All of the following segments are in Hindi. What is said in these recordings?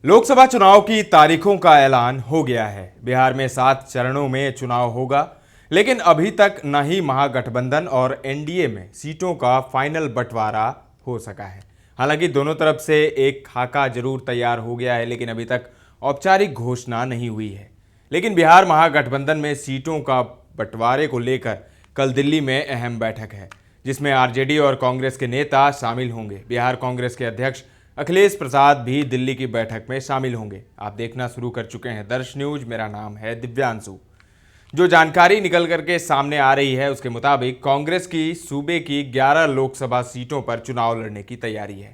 लोकसभा चुनाव की तारीखों का ऐलान हो गया है। बिहार में 7 चरणों में चुनाव होगा, लेकिन अभी तक न ही महागठबंधन और एनडीए में सीटों का फाइनल बंटवारा हो सका है। हालांकि दोनों तरफ से एक खाका जरूर तैयार हो गया है, लेकिन अभी तक औपचारिक घोषणा नहीं हुई है। लेकिन बिहार महागठबंधन में सीटों का बंटवारे को लेकर कल दिल्ली में अहम बैठक है, जिसमें आरजेडी और कांग्रेस के नेता शामिल होंगे। बिहार कांग्रेस के अध्यक्ष अखिलेश प्रसाद भी दिल्ली की बैठक में शामिल होंगे। आप देखना शुरू कर चुके हैं दर्श न्यूज। मेरा नाम है दिव्यांशु। जो जानकारी निकल करके सामने आ रही है उसके मुताबिक कांग्रेस की सूबे की 11 लोकसभा सीटों पर चुनाव लड़ने की तैयारी है।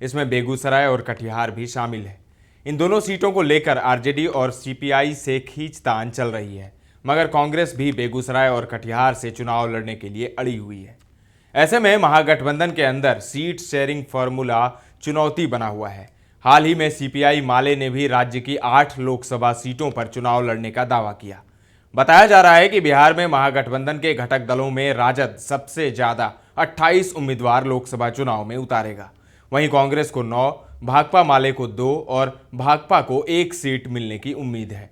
इसमें बेगूसराय और कटिहार भी शामिल है। इन दोनों सीटों को लेकर आरजेडी और सीपीआई से खींचतान चल रही है, मगर कांग्रेस भी बेगूसराय और कटिहार से चुनाव लड़ने के लिए अड़ी हुई है। ऐसे में महागठबंधन के अंदर सीट शेयरिंग फॉर्मूला चुनौती बना हुआ है। हाल ही में सीपीआई माले ने भी राज्य की 8 लोकसभा सीटों पर चुनाव लड़ने का दावा किया। बताया जा रहा है कि बिहार में महागठबंधन के घटक दलों में राजद सबसे ज्यादा 28 उम्मीदवार लोकसभा चुनाव में उतारेगा। वहीं कांग्रेस को 9, भाकपा माले को 2 और भाकपा को 1 सीट मिलने की उम्मीद है।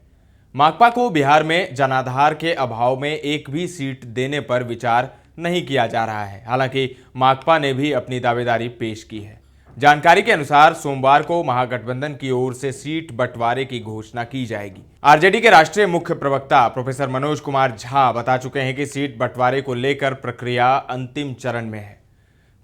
माकपा को बिहार में जनाधार के अभाव में एक भी सीट देने पर विचार नहीं किया जा रहा है। हालांकि माकपा ने भी अपनी दावेदारी पेश की है। जानकारी के अनुसार सोमवार को महागठबंधन की ओर से सीट बंटवारे की घोषणा की जाएगी। आरजेडी के राष्ट्रीय मुख्य प्रवक्ता प्रोफेसर मनोज कुमार झा बता चुके हैं कि सीट बंटवारे को लेकर प्रक्रिया अंतिम चरण में है।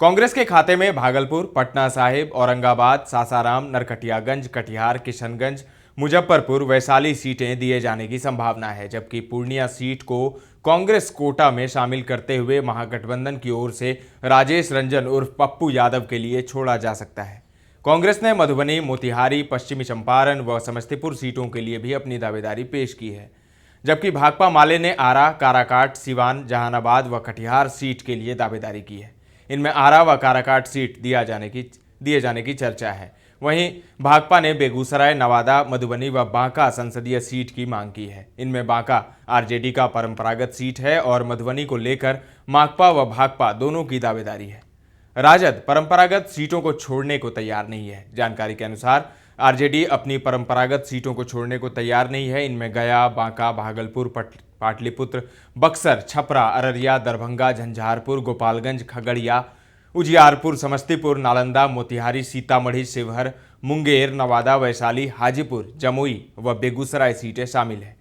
कांग्रेस के खाते में भागलपुर, पटना साहिब, औरंगाबाद, सासाराम, नरकटियागंज, कटिहार, किशनगंज, मुजफ्फरपुर, वैशाली सीटें दिए जाने की संभावना है, जबकि पूर्णिया सीट को कांग्रेस कोटा में शामिल करते हुए महागठबंधन की ओर से राजेश रंजन उर्फ पप्पू यादव के लिए छोड़ा जा सकता है। कांग्रेस ने मधुबनी, मोतिहारी, पश्चिमी चंपारण व समस्तीपुर सीटों के लिए भी अपनी दावेदारी पेश की है, जबकि भाकपा माले ने आरा, काराकाट, सिवान, जहानाबाद व कटिहार सीट के लिए दावेदारी की है। इनमें आरा व काराकाट सीट दिए जाने की चर्चा है। वहीं भाकपा ने बेगूसराय, नवादा, मधुबनी व बांका संसदीय सीट की मांग की है। इनमें बांका आरजेडी का परंपरागत सीट है और मधुबनी को लेकर माकपा व भाकपा दोनों की दावेदारी है। राजद परंपरागत सीटों को छोड़ने को तैयार नहीं है। जानकारी के अनुसार आरजेडी अपनी परंपरागत सीटों को छोड़ने को तैयार नहीं है। इनमें गया, बांका, भागलपुर, पाटलिपुत्र, बक्सर, छपरा, अररिया, दरभंगा, झंझारपुर, गोपालगंज, खगड़िया, उजियारपुर, समस्तीपुर, नालंदा, मोतिहारी, सीतामढ़ी, शिवहर, मुंगेर, नवादा, वैशाली, हाजीपुर, जमुई व बेगूसराय सीटें शामिल हैं।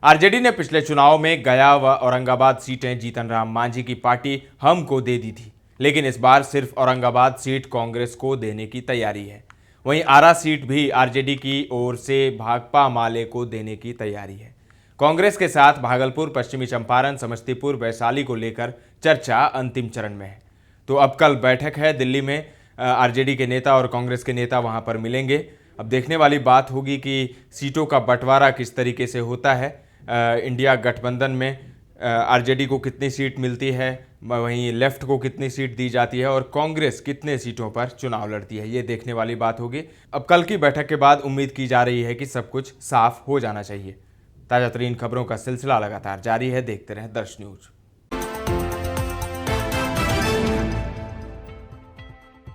आरजेडी ने पिछले चुनाव में गया व औरंगाबाद सीटें जीतन राम मांझी की पार्टी हम को दे दी थी, लेकिन इस बार सिर्फ औरंगाबाद सीट कांग्रेस को देने की तैयारी है। वहीं आरा सीट भी आरजेडी की ओर से भाकपा माले को देने की तैयारी है। कांग्रेस के साथ भागलपुर, पश्चिमी चंपारण, समस्तीपुर, वैशाली को लेकर चर्चा अंतिम चरण में है। तो अब कल बैठक है दिल्ली में। आरजेडी के नेता और कांग्रेस के नेता वहां पर मिलेंगे। अब देखने वाली बात होगी कि सीटों का बंटवारा किस तरीके से होता है। इंडिया गठबंधन में आरजेडी को कितनी सीट मिलती है, वहीं लेफ्ट को कितनी सीट दी जाती है और कांग्रेस कितने सीटों पर चुनाव लड़ती है, ये देखने वाली बात होगी। अब कल की बैठक के बाद उम्मीद की जा रही है कि सब कुछ साफ हो जाना चाहिए। ताज़ा तरीन खबरों का सिलसिला लगातार जारी है। देखते रहें दर्श न्यूज।